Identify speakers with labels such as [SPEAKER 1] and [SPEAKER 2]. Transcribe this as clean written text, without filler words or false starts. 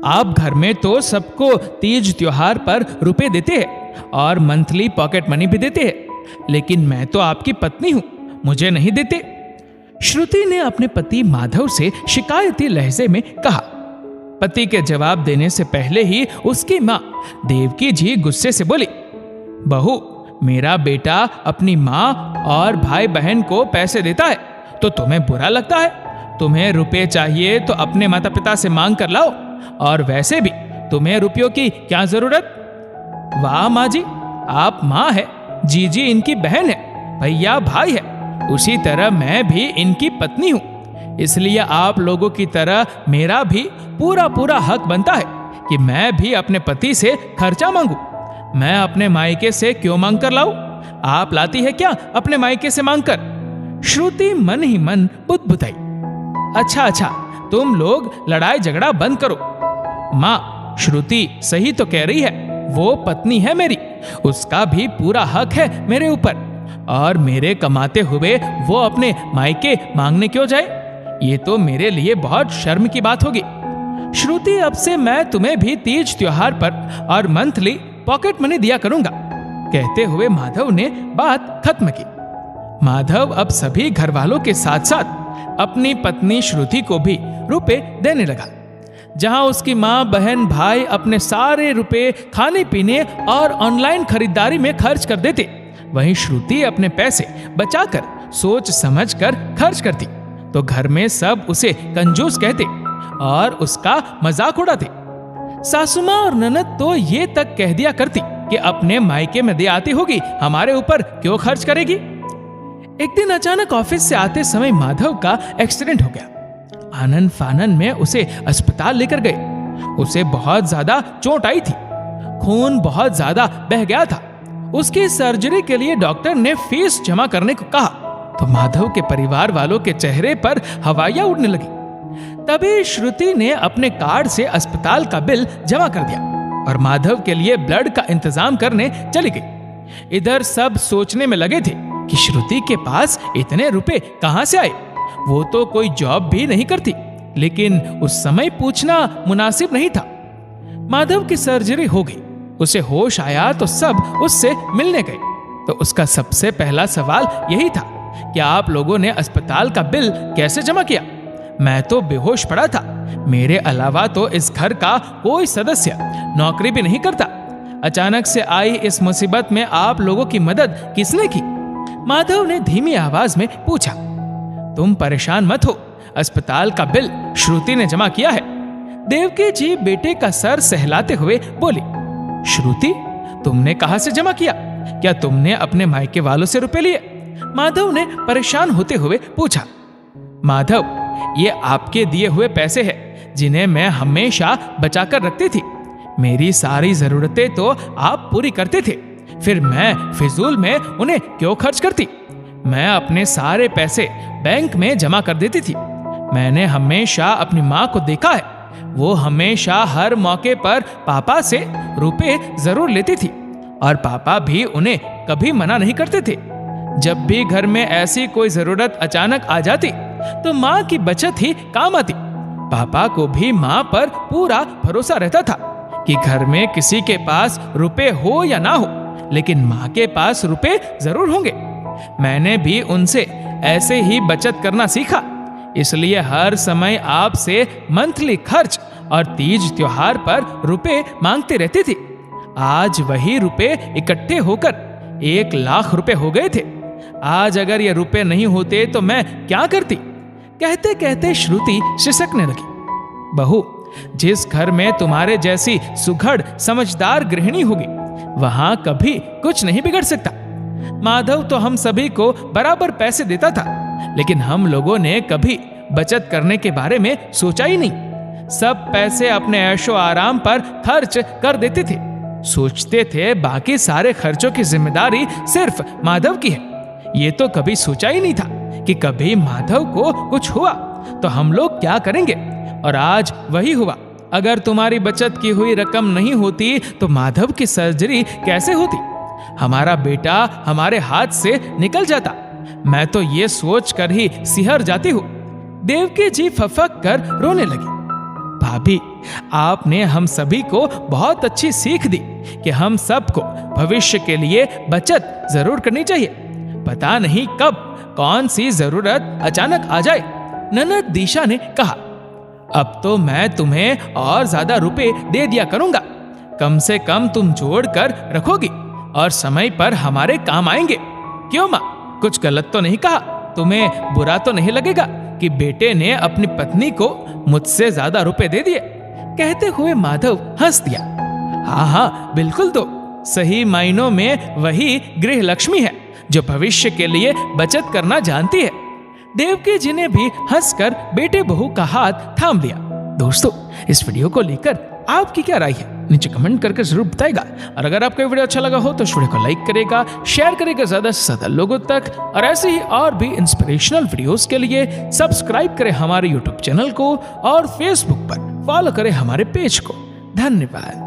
[SPEAKER 1] आप घर में तो सबको तीज त्योहार पर रुपए देते हैं और मंथली पॉकेट मनी भी देते हैं, लेकिन मैं तो आपकी पत्नी हूं, मुझे नहीं देते। श्रुति ने अपने पति माधव से शिकायती लहजे में कहा। पति के जवाब देने से पहले ही उसकी मां देवकी जी गुस्से से बोली, बहू, मेरा बेटा अपनी माँ और भाई बहन को पैसे देता है तो तुम्हें बुरा लगता है? तुम्हें रुपए चाहिए तो अपने माता पिता से मांग कर लाओ, और वैसे भी तुम्हें रुपयों की क्या जरूरत? वाह माँ जी, आप माँ है, जीजी इनकी बहन है, भैया भाई है, उसी तरह मैं भी इनकी पत्नी हूँ। इसलिए आप लोगों की तरह मेरा भी पूरा हक बनता है कि मैं भी अपने पति से खर्चा मांगू। मैं अपने मायके से क्यों मांग कर लाऊं? आप लाती है क्या अपने मायके से मांग कर? श्रुति मन ही मन बुदबुदाई। अच्छा, तुम लोग लड़ाई झगड़ा बंद करो। माँ, श्रुति सही तो कह रही है, वो पत्नी है मेरी, उसका भी पूरा हक है मेरे ऊपर, और मेरे कमाते हुए वो अपने मायके मांगने क्यों जाए? ये तो मेरे लिए बहुत शर्म की बात होगी। श्रुति, अब से मैं तुम्हें भी तीज त्योहार पर और मंथली पॉकेट मनी दिया करूंगा, कहते हुए माधव ने बात खत्म की। माधव अब सभी घर वालों के साथ साथ अपनी पत्नी श्रुति को भी रुपए देने लगा। जहां उसकी मां, बहन, भाई अपने सारे रुपए खाने पीने और ऑनलाइन खरीदारी में खर्च कर देते, वहीं श्रुति अपने पैसे बचाकर सोच समझ कर खर्च करती तो घर में सब उसे कंजूस कहते और उसका मजाक उड़ाते। सासू मां और ननद तो ये तक कह दिया करती कि अपने मायके में दे आती होगी, हमारे ऊपर क्यों खर्च करेगी। एक दिन अचानक ऑफिस से आते समय माधव का एक्सीडेंट हो गया। आनन फानन में उसे अस्पताल लेकर गए। उसे बहुत ज्यादा चोट आई थी, खून बहुत ज्यादा बह गया था। उसकी सर्जरी के लिए डॉक्टर ने फीस जमा करने को कहा तो माधव के परिवार वालों के चेहरे पर हवाइयां उड़ने लगी। तभी श्रुति ने अपने कार्ड से अस्पताल का बिल जमा कर दिया और माधव के लिए ब्लड का इंतजाम करने चली गई। इधर सब सोचने में लगे थे कि श्रुति के पास इतने रुपए कहां से आए? वो तो कोई जॉब भी नहीं करती, लेकिन उस समय पूछना मुनासिब नहीं था। माधव की सर्जरी हो गई, उसे होश आया तो सब उससे मिलने गए। तो उसका सबसे पहला सवाल यही था कि आप लोगों ने अस्पताल का बिल कैसे जमा किया? मैं तो बेहोश पड़ा था, मेरे अलावा तो इस घर का कोई सदस्य नौकरी भी नहीं करता। अचानक से आई इस मुसीबत में आप लोगों की मदद किसने की? माधव ने धीमी आवाज में पूछा। तुम परेशान मत हो, अस्पताल का बिल श्रुति ने जमा किया है। देवकी जी बेटे का सर सहलाते हुए बोली। श्रुति, तुमने कहां से जमा किया? क्या तुमने अपने मायके वालों से रुपए लिए? माधव ने परेशान होते हुए पूछा। माधव, ये आपके दिए हुए पैसे हैं जिन्हें मैं हमेशा बचाकर रखती थी। मेरी सारी जरूरतें तो आप पूरी करते थे, फिर मैं फिजूल में उन्हें क्यों खर्च करती? मैं अपने सारे पैसे बैंक में जमा कर देती थी। मैंने हमेशा अपनी माँ को देखा है, वो हमेशा हर मौके पर पापा से रुपए जरूर लेती थी और पापा भी उन्हें कभी मना नहीं करते थे। जब भी घर में ऐसी कोई जरूरत अचानक आ जाती तो माँ की बचत ही काम आती। पापा को भी माँ पर पूरा भरोसा रहता था कि घर में किसी के पास रुपए हो या ना हो, लेकिन माँ के पास रुपए जरूर होंगे। मैंने भी उनसे ऐसे ही बचत करना सीखा, इसलिए हर समय आपसे मंथली खर्च और तीज त्योहार पर रुपए मांगते रहती थी। आज वही रुपए इकट्ठे होकर 1 लाख रुपए हो गए थे। आज अगर ये रुपए नहीं होते तो मैं क्या करती? कहते कहते श्रुति सिसकने लगी। बहू, जिस घर में तुम्हारे जैसी सुघड़ समझदार गृहिणी होगी, वहां कभी कुछ नहीं बिगड़ सकता। माधव तो हम सभी को बराबर पैसे देता था, लेकिन हम लोगों ने कभी बचत करने के बारे में सोचा ही नहीं। सब पैसे अपने ऐशो आराम पर खर्च कर देते थे। सोचते थे बाकी सारे खर्चों की जिम्मेदारी सिर्फ माधव की है। ये तो कभी सोचा ही नहीं था कि कभी माधव को कुछ हुआ तो हम लोग क्या करेंगे, और आज वही हुआ। अगर तुम्हारी बचत की हुई रकम नहीं होती तो माधव की सर्जरी कैसे होती? हमारा बेटा हमारे हाथ से निकल जाता। मैं तो ये सोच कर ही सिहर जाती हूँ। देवकी जी फफक कर रोने लगी। भाभी, आपने हम सभी को बहुत अच्छी सीख दी कि हम सबको भविष्य के लिए बचत जरूर करनी चाहिए। पता नहीं कब कौन सी जरूरत अचानक आ जाए। ननद दिशा ने कहा, अब तो मैं तुम्हें और ज्यादा रुपए दे दिया करूंगा। कम से कम तुम जोड़ कर रखोगी और समय पर हमारे काम आएंगे। क्यों माँ, कुछ गलत तो नहीं कहा? तुम्हें बुरा तो नहीं लगेगा कि बेटे ने अपनी पत्नी को मुझसे ज्यादा रुपए दे दिए? कहते हुए माधव हंस दिया। हाँ हाँ बिल्कुल, तो सही मायनों में वही गृह लक्ष्मी है जो भविष्य के लिए बचत करना जानती है। देवकी जी ने भी हंसकर बेटे बहू का हाथ थाम लिया। दोस्तों, इस वीडियो को लेकर आपकी क्या राय है नीचे कमेंट करके जरूर बताएगा। और अगर आपको वीडियो अच्छा लगा हो तो इस वीडियो को लाइक करेगा, शेयर करेगा ज्यादा से ज्यादा लोगों तक। और ऐसे ही और भी इंस्पिरेशनल वीडियोस के लिए सब्सक्राइब करें हमारे यूट्यूब चैनल को और फेसबुक पर फॉलो करें हमारे पेज को। धन्यवाद।